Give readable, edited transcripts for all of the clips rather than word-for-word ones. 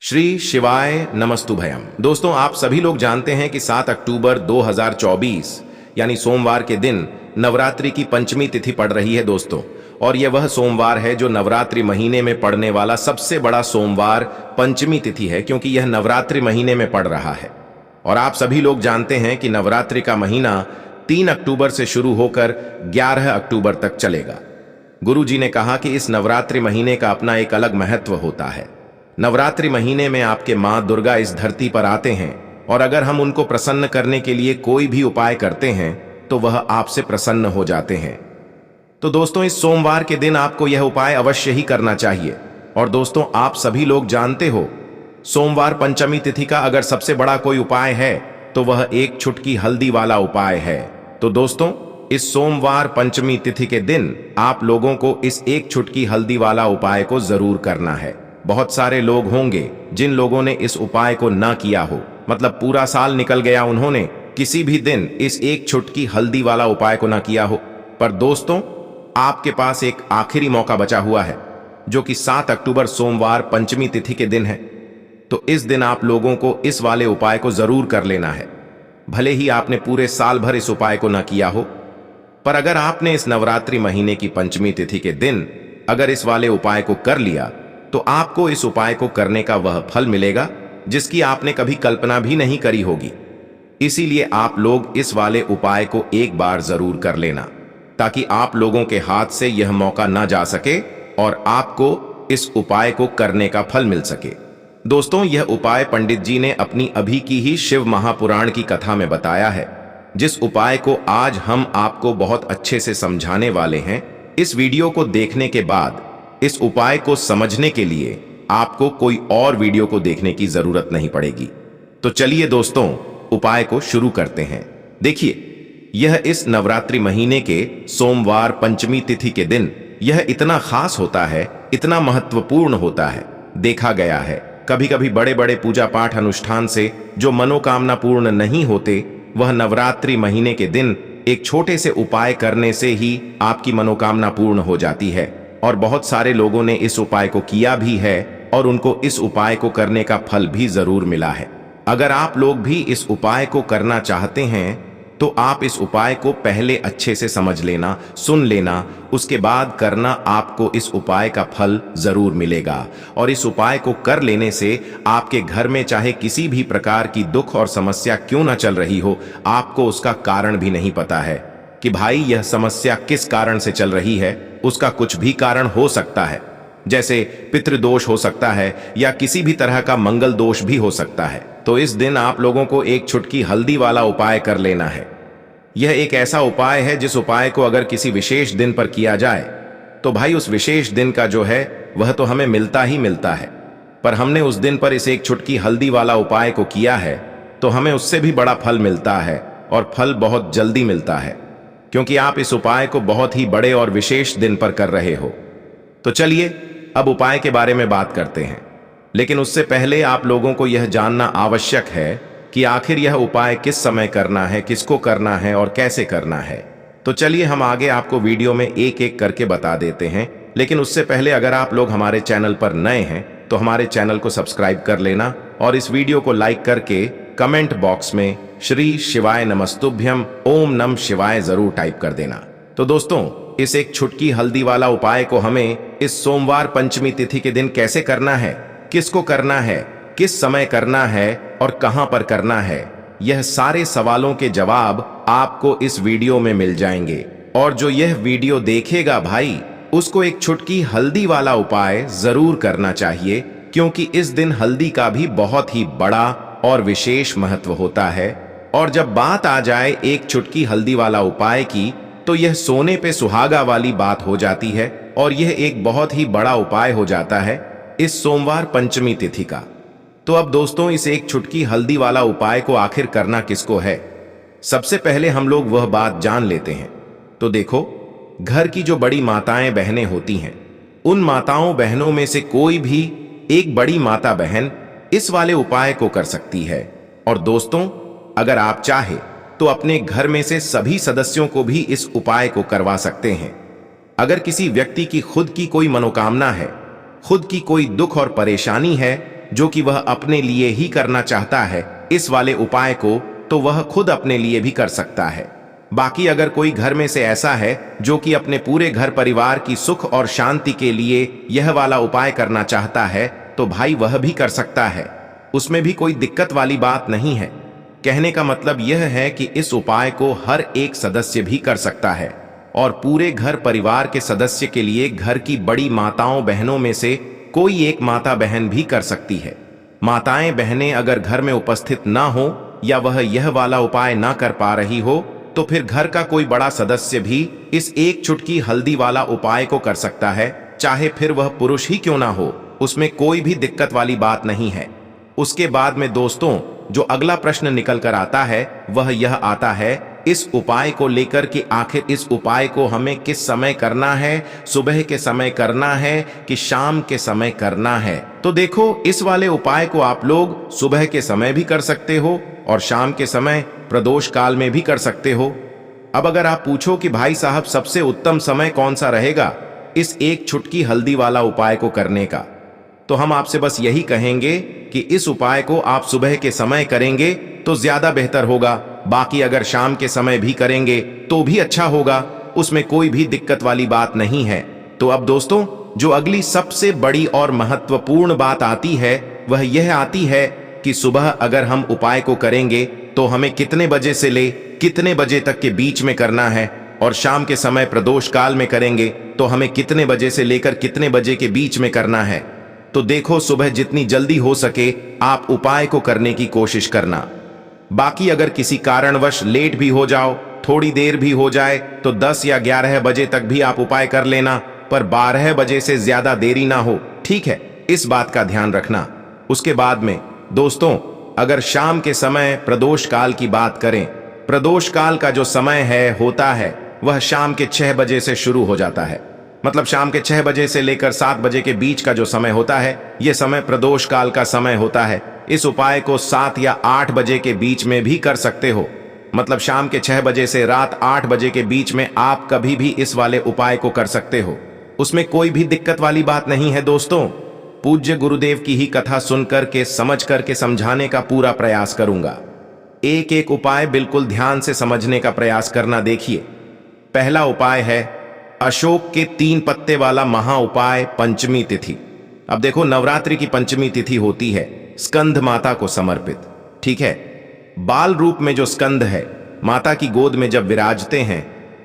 श्री शिवाय नमस्तुभयम। दोस्तों, आप सभी लोग जानते हैं कि 7 अक्टूबर 2024 यानी सोमवार के दिन नवरात्रि की पंचमी तिथि पड़ रही है दोस्तों। और यह वह सोमवार है जो नवरात्रि महीने में पड़ने वाला सबसे बड़ा सोमवार पंचमी तिथि है, क्योंकि यह नवरात्रि महीने में पड़ रहा है। और आप सभी लोग जानते हैं कि नवरात्रि का महीना 3 अक्टूबर से शुरू होकर 11 अक्टूबर तक चलेगा। गुरु जी ने कहा कि इस नवरात्रि महीने का अपना एक अलग महत्व होता है। नवरात्रि महीने में आपके मां दुर्गा इस धरती पर आते हैं, और अगर हम उनको प्रसन्न करने के लिए कोई भी उपाय करते हैं तो वह आपसे प्रसन्न हो जाते हैं। तो दोस्तों, इस सोमवार के दिन आपको यह उपाय अवश्य ही करना चाहिए। और दोस्तों, आप सभी लोग जानते हो, सोमवार पंचमी तिथि का अगर सबसे बड़ा कोई उपाय है तो वह एक चुटकी हल्दी वाला उपाय है। तो दोस्तों, इस सोमवार पंचमी तिथि के दिन आप लोगों को इस एक चुटकी हल्दी वाला उपाय को जरूर करना है। बहुत सारे लोग होंगे जिन लोगों ने इस उपाय को ना किया हो, मतलब पूरा साल निकल गया, उन्होंने किसी भी दिन इस एक चुटकी हल्दी वाला उपाय को ना किया हो। पर दोस्तों, आपके पास एक आखिरी मौका बचा हुआ है, जो कि 7 अक्टूबर सोमवार पंचमी तिथि के दिन है। तो इस दिन आप लोगों को इस वाले उपाय को जरूर कर लेना है। भले ही आपने पूरे साल भर इस उपाय को ना किया हो, पर अगर आपने इस नवरात्रि महीने की पंचमी तिथि के दिन अगर इस वाले उपाय को कर लिया तो आपको इस उपाय को करने का वह फल मिलेगा जिसकी आपने कभी कल्पना भी नहीं करी होगी। इसीलिए आप लोग इस वाले उपाय को एक बार जरूर कर लेना, ताकि आप लोगों के हाथ से यह मौका ना जा सके और आपको इस उपाय को करने का फल मिल सके। दोस्तों, यह उपाय पंडित जी ने अपनी अभी की ही शिव महापुराण की कथा में बताया है, जिस उपाय को आज हम आपको बहुत अच्छे से समझाने वाले हैं। इस वीडियो को देखने के बाद इस उपाय को समझने के लिए आपको कोई और वीडियो को देखने की जरूरत नहीं पड़ेगी। तो चलिए दोस्तों, उपाय को शुरू करते हैं। देखिए, यह इस नवरात्रि महीने के सोमवार पंचमी तिथि के दिन यह इतना खास होता है, इतना महत्वपूर्ण होता है। देखा गया है कभी कभी बड़े बड़े पूजा पाठ अनुष्ठान से जो मनोकामना पूर्ण नहीं होते, वह नवरात्रि महीने के दिन एक छोटे से उपाय करने से ही आपकी मनोकामना पूर्ण हो जाती है। और बहुत सारे लोगों ने इस उपाय को किया भी है और उनको इस उपाय को करने का फल भी जरूर मिला है। अगर आप लोग भी इस उपाय को करना चाहते हैं तो आप इस उपाय को पहले अच्छे से समझ लेना, सुन लेना, उसके बाद करना। आपको इस उपाय का फल जरूर मिलेगा। और इस उपाय को कर लेने से आपके घर में चाहे किसी भी प्रकार की दुख और समस्या क्यों ना चल रही हो, आपको उसका कारण भी नहीं पता है कि भाई यह समस्या किस कारण से चल रही है। उसका कुछ भी कारण हो सकता है, जैसे पितृदोष हो सकता है या किसी भी तरह का मंगल दोष भी हो सकता है। तो इस दिन आप लोगों को एक चुटकी हल्दी वाला उपाय कर लेना है। यह एक ऐसा उपाय है जिस उपाय को अगर किसी विशेष दिन पर किया जाए तो भाई उस विशेष दिन का जो है वह तो हमें मिलता ही मिलता है। पर हमने उस दिन पर इस एक चुटकी हल्दी वाला उपाय को किया है तो हमें उससे भी बड़ा फल मिलता है, और फल बहुत जल्दी मिलता है, क्योंकि आप इस उपाय को बहुत ही बड़े और विशेष दिन पर कर रहे हो। तो चलिए अब उपाय के बारे में बात करते हैं। लेकिन उससे पहले आप लोगों को यह जानना आवश्यक है कि आखिर यह उपाय किस समय करना है, किसको करना है और कैसे करना है। तो चलिए हम आगे आपको वीडियो में एक एक करके बता देते हैं। लेकिन उससे पहले अगर आप लोग हमारे चैनल पर नए हैं तो हमारे चैनल को सब्सक्राइब कर लेना, और इस वीडियो को लाइक करके कमेंट बॉक्स में श्री शिवाय नमस्तुभ्यम ओम नम शिवाय जरूर टाइप कर देना। तो दोस्तों, इस एक चुटकी हल्दी वाला उपाय को हमें इस सोमवार पंचमी तिथि के दिन कैसे करना है, किसको करना है, किस समय करना है और कहां पर करना है, यह सारे सवालों के जवाब आपको इस वीडियो में मिल जाएंगे। और जो यह वीडियो देखेगा भाई, उसको एक चुटकी हल्दी वाला उपाय जरूर करना चाहिए, क्योंकि इस दिन हल्दी का भी बहुत ही बड़ा और विशेष महत्व होता है। और जब बात आ जाए एक चुटकी हल्दी वाला उपाय की, तो यह सोने पे सुहागा वाली बात हो जाती है, और यह एक बहुत ही बड़ा उपाय हो जाता है इस सोमवार पंचमी तिथि का। तो अब दोस्तों, इस एक चुटकी हल्दी वाला उपाय को आखिर करना किसको है, सबसे पहले हम लोग वह बात जान लेते हैं। तो देखो, घर की जो बड़ी माताएं बहनें होती हैं, उन माताओं बहनों में से कोई भी एक बड़ी माता बहन इस वाले उपाय को कर सकती है। और दोस्तों, अगर आप चाहे तो अपने घर में से सभी सदस्यों को भी इस उपाय को करवा सकते हैं। अगर किसी व्यक्ति की खुद की कोई मनोकामना है, खुद की कोई दुख और परेशानी है, जो कि वह अपने लिए ही करना चाहता है इस वाले उपाय को, तो वह खुद अपने लिए भी कर सकता है। बाकी अगर कोई घर में से ऐसा है जो कि अपने पूरे घर परिवार की सुख और शांति के लिए यह वाला उपाय करना चाहता है, तो भाई वह भी कर सकता है, उसमें भी कोई दिक्कत वाली बात नहीं है। कहने का मतलब यह है कि इस उपाय को हर एक सदस्य भी कर सकता है और पूरे घर परिवार के सदस्य के लिए घर की बड़ी माताओं बहनों में से कोई एक माता बहन भी कर सकती है। माताएं बहनें अगर घर में उपस्थित ना हो या वह यह वाला उपाय ना कर पा रही हो, तो फिर घर का कोई बड़ा सदस्य भी इस एक चुटकी हल्दी वाला उपाय को कर सकता है, चाहे फिर वह पुरुष ही क्यों ना हो, उसमें कोई भी दिक्कत वाली बात नहीं है। उसके बाद में दोस्तों जो अगला प्रश्न निकल कर आता है वह यह आता है इस उपाय को लेकर कि आखिर इस उपाय को हमें किस समय करना है, सुबह के समय करना है कि शाम के समय करना है। तो देखो, इस वाले उपाय को आप लोग सुबह के समय भी कर सकते हो और शाम के समय प्रदोष काल में भी कर सकते हो। अब अगर आप पूछो कि भाई साहब सबसे उत्तम समय कौन सा रहेगा इस एक चुटकी हल्दी वाला उपाय को करने का, तो हम आपसे बस यही कहेंगे कि इस उपाय को आप सुबह के समय करेंगे तो ज्यादा बेहतर होगा। बाकी अगर शाम के समय भी करेंगे तो भी अच्छा होगा, उसमें कोई भी दिक्कत वाली बात नहीं है। तो अब दोस्तों जो अगली सबसे बड़ी और महत्वपूर्ण बात आती है वह यह आती है कि सुबह अगर हम उपाय को करेंगे तो हमें कितने बजे से ले कितने बजे तक के बीच में करना है, और शाम के समय प्रदोष काल में करेंगे तो हमें कितने बजे से लेकर कितने बजे के बीच में करना है। तो देखो, सुबह जितनी जल्दी हो सके आप उपाय को करने की कोशिश करना। बाकी अगर किसी कारणवश लेट भी हो जाओ, थोड़ी देर भी हो जाए, तो 10 या 11 बजे तक भी आप उपाय कर लेना, पर 12 बजे से ज्यादा देरी ना हो, ठीक है, इस बात का ध्यान रखना। उसके बाद में दोस्तों अगर शाम के समय प्रदोष काल की बात करें, प्रदोष काल का जो समय है होता है वह शाम के 6 बजे से शुरू हो जाता है। मतलब शाम के 6 बजे से लेकर 7 बजे के बीच का जो समय होता है यह समय प्रदोष काल का समय होता है। इस उपाय को 7 या 8 बजे के बीच में भी कर सकते हो। मतलब शाम के 6 बजे से रात 8 बजे के बीच में आप कभी भी इस वाले उपाय को कर सकते हो, उसमें कोई भी दिक्कत वाली बात नहीं है। दोस्तों पूज्य गुरुदेव की ही कथा सुनकर के समझ करके समझाने का पूरा प्रयास करूंगा। एक एक उपाय बिल्कुल ध्यान से समझने का प्रयास करना। देखिए, पहला उपाय है अशोक के 3 पत्ते वाला महा उपाय पंचमी तिथि। अब देखो, नवरात्रि की पंचमी तिथि होती है स्कंद माता को समर्पित, ठीक है। बाल रूप में जो स्कंद है माता की गोद में जब विराजते हैं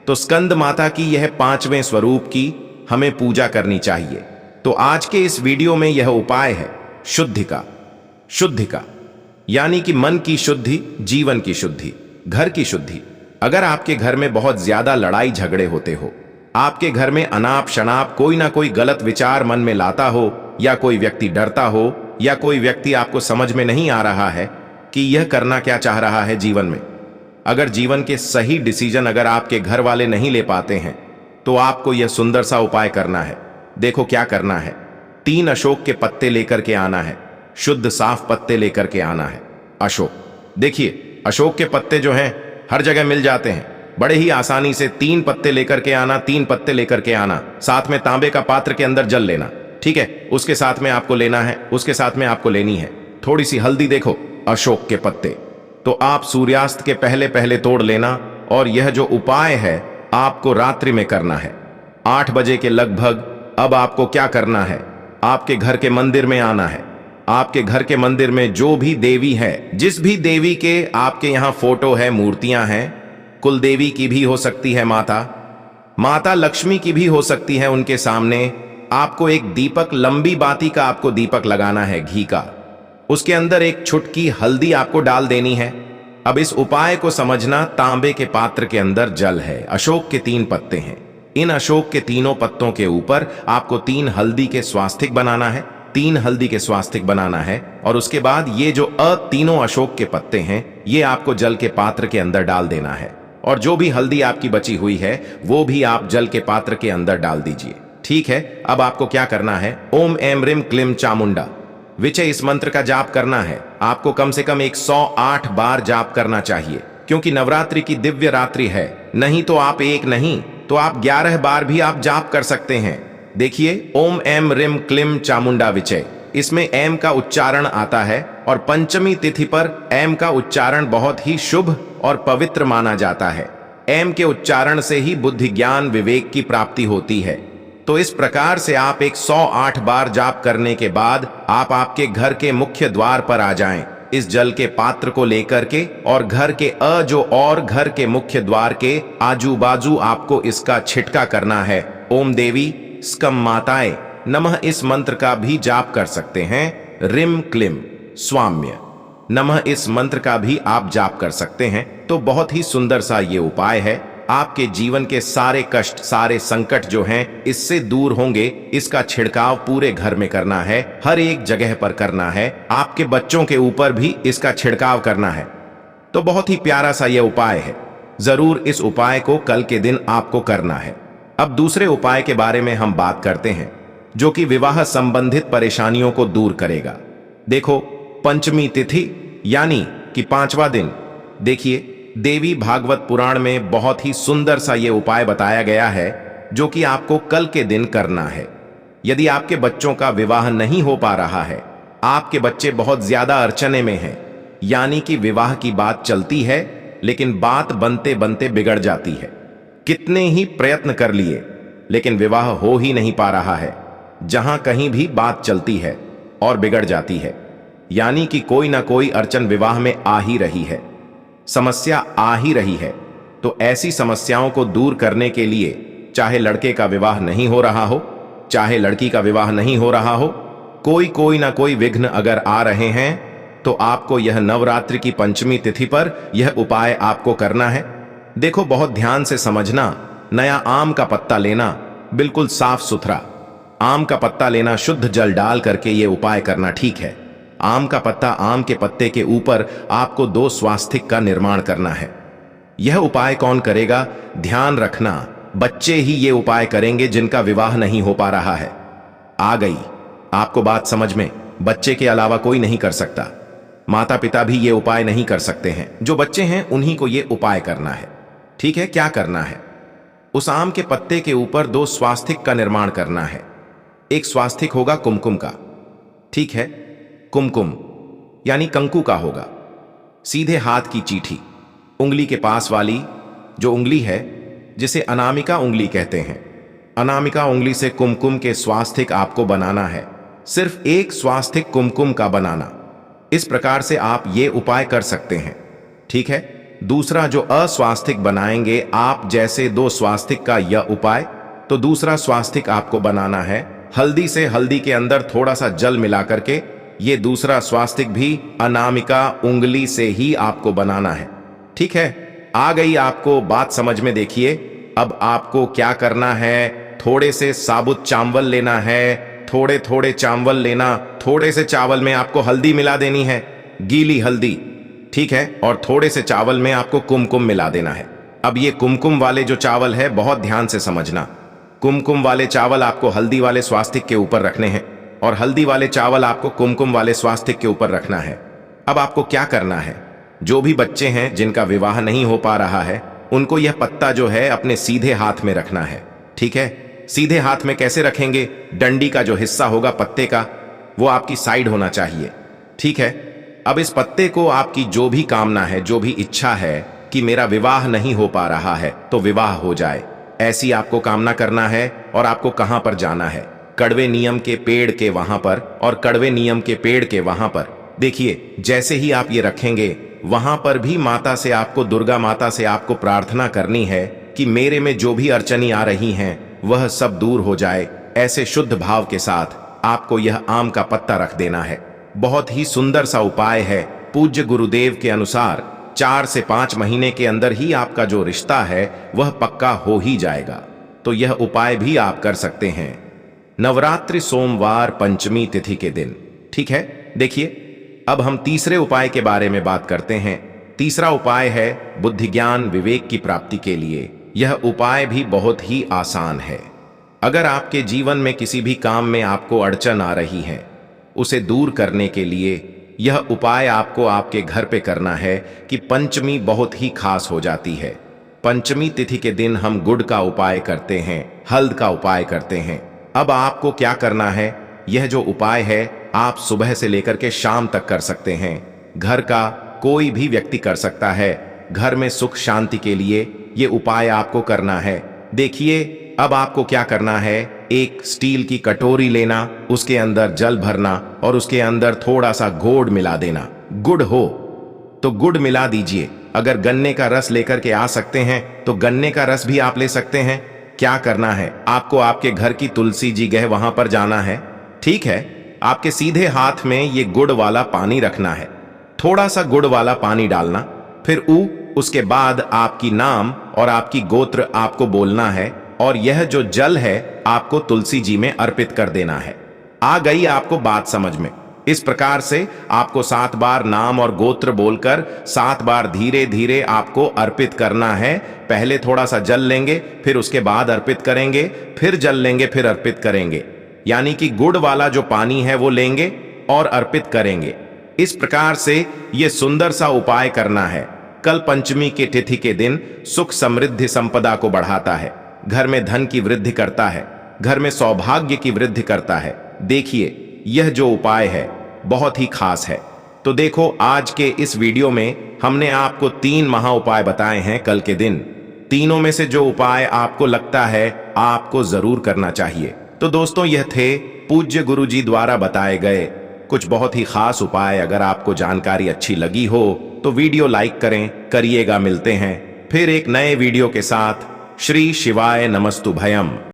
तो स्कंद माता की यह 5वें स्वरूप की हमें पूजा करनी चाहिए। तो आज के इस वीडियो में यह उपाय है शुद्धि का। शुद्धि का यानी कि मन की शुद्धि, जीवन की शुद्धि, घर की शुद्धि। अगर आपके घर में बहुत ज्यादा लड़ाई झगड़े होते हो, आपके घर में अनाप शनाप कोई ना कोई गलत विचार मन में लाता हो, या कोई व्यक्ति डरता हो, या कोई व्यक्ति आपको समझ में नहीं आ रहा है कि यह करना क्या चाह रहा है जीवन में, अगर जीवन के सही डिसीजन अगर आपके घर वाले नहीं ले पाते हैं तो आपको यह सुंदर सा उपाय करना है। देखो क्या करना है, 3 अशोक के पत्ते लेकर के आना है, शुद्ध साफ पत्ते लेकर के आना है। अशोक, देखिए अशोक के पत्ते जो हैं हर जगह मिल जाते हैं, बड़े ही आसानी से 3 पत्ते लेकर के आना, 3 पत्ते लेकर के आना। साथ में तांबे का पात्र के अंदर जल लेना, ठीक है। उसके साथ में आपको लेना है, उसके साथ में आपको लेनी है थोड़ी सी हल्दी। देखो अशोक के पत्ते तो आप सूर्यास्त के पहले पहले तोड़ लेना, और यह जो उपाय है आपको रात्रि में करना है 8 बजे के लगभग। अब आपको क्या करना है, आपके घर के मंदिर में आना है। आपके घर के मंदिर में जो भी देवी है, जिस भी देवी के आपके यहाँ फोटो है, मूर्तियां हैं, कुल देवी की भी हो सकती है, माता लक्ष्मी की भी हो सकती है, उनके सामने आपको एक दीपक, लंबी बाती का आपको दीपक लगाना है घी का। उसके अंदर एक चुटकी हल्दी आपको डाल देनी है। अब इस उपाय को समझना, तांबे के पात्र के अंदर जल है, अशोक के 3 पत्ते हैं। इन अशोक के तीनों पत्तों के ऊपर आपको 3 हल्दी के स्वास्तिक बनाना है, 3 हल्दी के स्वास्तिक बनाना है। और उसके बाद ये जो तीनों अशोक के पत्ते हैं ये आपको जल के पात्र के अंदर डाल देना है, और जो भी हल्दी आपकी बची हुई है वो भी आप जल के पात्र के अंदर डाल दीजिए, ठीक है। अब आपको क्या करना है, ओम एम रिम क्लिम चामुंडा विचय, इस मंत्र का जाप करना है। आपको कम से कम 108 बार जाप करना चाहिए, क्योंकि नवरात्रि की दिव्य रात्रि है। नहीं तो आप 1 नहीं तो आप 11 बार भी आप जाप कर सकते हैं। देखिए, ओम एम रिम क्लिम चामुंडा विचय, इसमें एम का उच्चारण आता है और पंचमी तिथि पर एम का उच्चारण बहुत ही शुभ और पवित्र माना जाता है। एम के उच्चारण से ही बुद्धि ज्ञान विवेक की प्राप्ति होती है। तो इस प्रकार से आप 108 बार जाप करने के बाद आप आपके घर के मुख्य द्वार पर आ जाएं, इस जल के पात्र को लेकर के, और घर के और घर के मुख्य द्वार के आजू बाजू आपको इसका छिटका करना है। ओम देवी स्कम माताए नमः इस मंत्र का भी जाप कर सकते हैं। रिम क्लिम स्वाम्य नमः इस मंत्र का भी आप जाप कर सकते हैं। तो बहुत ही सुंदर सा ये उपाय है। आपके जीवन के सारे कष्ट, सारे संकट जो हैं इससे दूर होंगे। इसका छिड़काव पूरे घर में करना है, हर एक जगह पर करना है, आपके बच्चों के ऊपर भी इसका छिड़काव करना है। तो बहुत ही प्यारा सा ये उपाय है। जरूर इस उपाय को कल के दिन आपको करना है। अब दूसरे उपाय के बारे में हम बात करते हैं, जो कि विवाह संबंधित परेशानियों को दूर करेगा। देखो, पंचमी तिथि यानी कि 5वां दिन, देखिए देवी भागवत पुराण में बहुत ही सुंदर सा ये उपाय बताया गया है, जो कि आपको कल के दिन करना है। यदि आपके बच्चों का विवाह नहीं हो पा रहा है, आपके बच्चे बहुत ज्यादा अड़चने में हैं, यानी कि विवाह की बात चलती है लेकिन बात बनते बनते बिगड़ जाती है, कितने ही प्रयत्न कर लिए लेकिन विवाह हो ही नहीं पा रहा है, जहां कहीं भी बात चलती है और बिगड़ जाती है, यानी कि कोई ना कोई अड़चन विवाह में आ ही रही है, समस्या आ ही रही है। तो ऐसी समस्याओं को दूर करने के लिए, चाहे लड़के का विवाह नहीं हो रहा हो, चाहे लड़की का विवाह नहीं हो रहा हो, कोई ना कोई विघ्न अगर आ रहे हैं, तो आपको यह नवरात्रि की पंचमी तिथि पर यह उपाय आपको करना है। देखो, बहुत ध्यान से समझना। नया आम का पत्ता लेना, बिल्कुल साफ सुथरा आम का पत्ता लेना, शुद्ध जल डाल करके ये उपाय करना, ठीक है। आम का पत्ता, आम के पत्ते के ऊपर आपको 2 स्वास्तिक का निर्माण करना है। यह उपाय कौन करेगा? ध्यान रखना, बच्चे ही ये उपाय करेंगे जिनका विवाह नहीं हो पा रहा है। आ गई आपको बात समझ में? बच्चे के अलावा कोई नहीं कर सकता, माता पिता भी ये उपाय नहीं कर सकते हैं। जो बच्चे हैं उन्हीं को ये उपाय करना है, ठीक है। क्या करना है? उस आम के पत्ते के ऊपर 2 स्वास्तिक का निर्माण करना है। एक स्वास्तिक होगा कुमकुम का, ठीक है, कुमकुम यानी कंकु का होगा। सीधे हाथ की चीठी, उंगली के पास वाली जो उंगली है, जिसे अनामिका उंगली कहते हैं, अनामिका उंगली से कुमकुम के स्वास्तिक आपको बनाना है। सिर्फ एक स्वास्तिक कुमकुम का बनाना। इस प्रकार से आप ये उपाय कर सकते हैं, ठीक है। दूसरा जो अस्वास्तिक बनाएंगे आप, जैसे 2 स्वास्तिक का यह उपाय, तो दूसरा स्वास्तिक आपको बनाना है हल्दी से। हल्दी के अंदर थोड़ा सा जल मिला करके ये दूसरा स्वास्तिक भी अनामिका उंगली से ही आपको बनाना है, ठीक है। आ गई आपको बात समझ में? देखिए, अब आपको क्या करना है, थोड़े से साबुत चावल लेना है, थोड़े थोड़े चावल लेना, थोड़े से चावल में आपको हल्दी मिला देनी है, गीली हल्दी, ठीक है, और थोड़े से चावल में आपको कुमकुम मिला देना है। अब ये कुमकुम वाले जो चावल है, बहुत ध्यान से समझना, कुमकुम वाले चावल आपको हल्दी वाले स्वास्तिक के ऊपर रखने हैं और हल्दी वाले चावल आपको कुमकुम वाले स्वास्तिक के ऊपर रखना है। अब आपको क्या करना है, जो भी बच्चे हैं जिनका विवाह नहीं हो पा रहा है, उनको यह पत्ता जो है अपने सीधे हाथ में रखना है, ठीक है। सीधे हाथ में कैसे रखेंगे? डंडी का जो हिस्सा होगा पत्ते का, वो आपकी साइड होना चाहिए, ठीक है। अब इस पत्ते को आपकी जो भी कामना है, जो भी इच्छा है कि मेरा विवाह नहीं हो पा रहा है तो विवाह हो जाए, ऐसी आपको कामना करना है। और आपको कहां पर जाना है? कड़वे नीम के पेड़ के वहां पर, और कड़वे नीम के पेड़ के वहां पर। देखिए, जैसे ही आप ये रखेंगे, वहां पर भी माता से आपको, दुर्गा माता से आपको प्रार्थना करनी है कि मेरे में जो भी अड़चनी आ रही हैं वह सब दूर हो जाए। ऐसे शुद्ध भाव के साथ आपको यह आम का पत्ता रख देना है। बहुत ही सुंदर सा उपाय है। पूज्य गुरुदेव के अनुसार 4 से 5 महीने के अंदर ही आपका जो रिश्ता है वह पक्का हो ही जाएगा। तो यह उपाय भी आप कर सकते हैं नवरात्रि सोमवार पंचमी तिथि के दिन, ठीक है। देखिए, अब हम तीसरे उपाय के बारे में बात करते हैं। तीसरा उपाय है बुद्धि ज्ञान विवेक की प्राप्ति के लिए। यह उपाय भी बहुत ही आसान है। अगर आपके जीवन में किसी भी काम में आपको अड़चन आ रही है, उसे दूर करने के लिए यह उपाय आपको आपके घर पे करना है कि पंचमी बहुत ही खास हो जाती है। पंचमी तिथि के दिन हम गुड़ का उपाय करते हैं, हल्द का उपाय करते हैं। अब आपको क्या करना है, यह जो उपाय है आप सुबह से लेकर के शाम तक कर सकते हैं। घर का कोई भी व्यक्ति कर सकता है। घर में सुख शांति के लिए ये उपाय आपको करना है। देखिए, अब आपको क्या करना है, एक स्टील की कटोरी लेना, उसके अंदर जल भरना और उसके अंदर थोड़ा सा गुड़ मिला देना। गुड़ हो तो गुड़ मिला दीजिए। अगर गन्ने का रस लेकर के आ सकते हैं तो गन्ने का रस भी आप ले सकते हैं। क्या करना है, आपको आपके घर की तुलसी जी गए वहां पर जाना है। ठीक है, आपके सीधे हाथ में ये गुड़ वाला पानी रखना है। थोड़ा सा गुड़ वाला पानी डालना, फिर उसके बाद आपकी नाम और आपकी गोत्र आपको बोलना है और यह जो जल है आपको तुलसी जी में अर्पित कर देना है। आ गई आपको बात समझ में? इस प्रकार से आपको 7 बार नाम और गोत्र बोलकर 7 बार धीरे धीरे आपको अर्पित करना है। पहले थोड़ा सा जल लेंगे, फिर उसके बाद अर्पित करेंगे, फिर जल लेंगे, फिर अर्पित करेंगे। यानी कि गुड़ वाला जो पानी है वो लेंगे और अर्पित करेंगे। इस प्रकार से ये सुंदर सा उपाय करना है। कल पंचमी की तिथि के दिन सुख समृद्धि संपदा को बढ़ाता है, घर में धन की वृद्धि करता है, घर में सौभाग्य की वृद्धि करता है। देखिए, यह जो उपाय है बहुत ही खास है। तो देखो, आज के इस वीडियो में हमने आपको 3 महा उपाय बताए हैं कल के दिन। तीनों में से जो उपाय आपको लगता है आपको जरूर करना चाहिए। तो दोस्तों, यह थे पूज्य गुरु जी द्वारा बताए गए कुछ बहुत ही खास उपाय। अगर आपको जानकारी अच्छी लगी हो तो वीडियो लाइक करिएगा। मिलते हैं फिर एक नए वीडियो के साथ। श्री शिवाय नमस्तु भयम।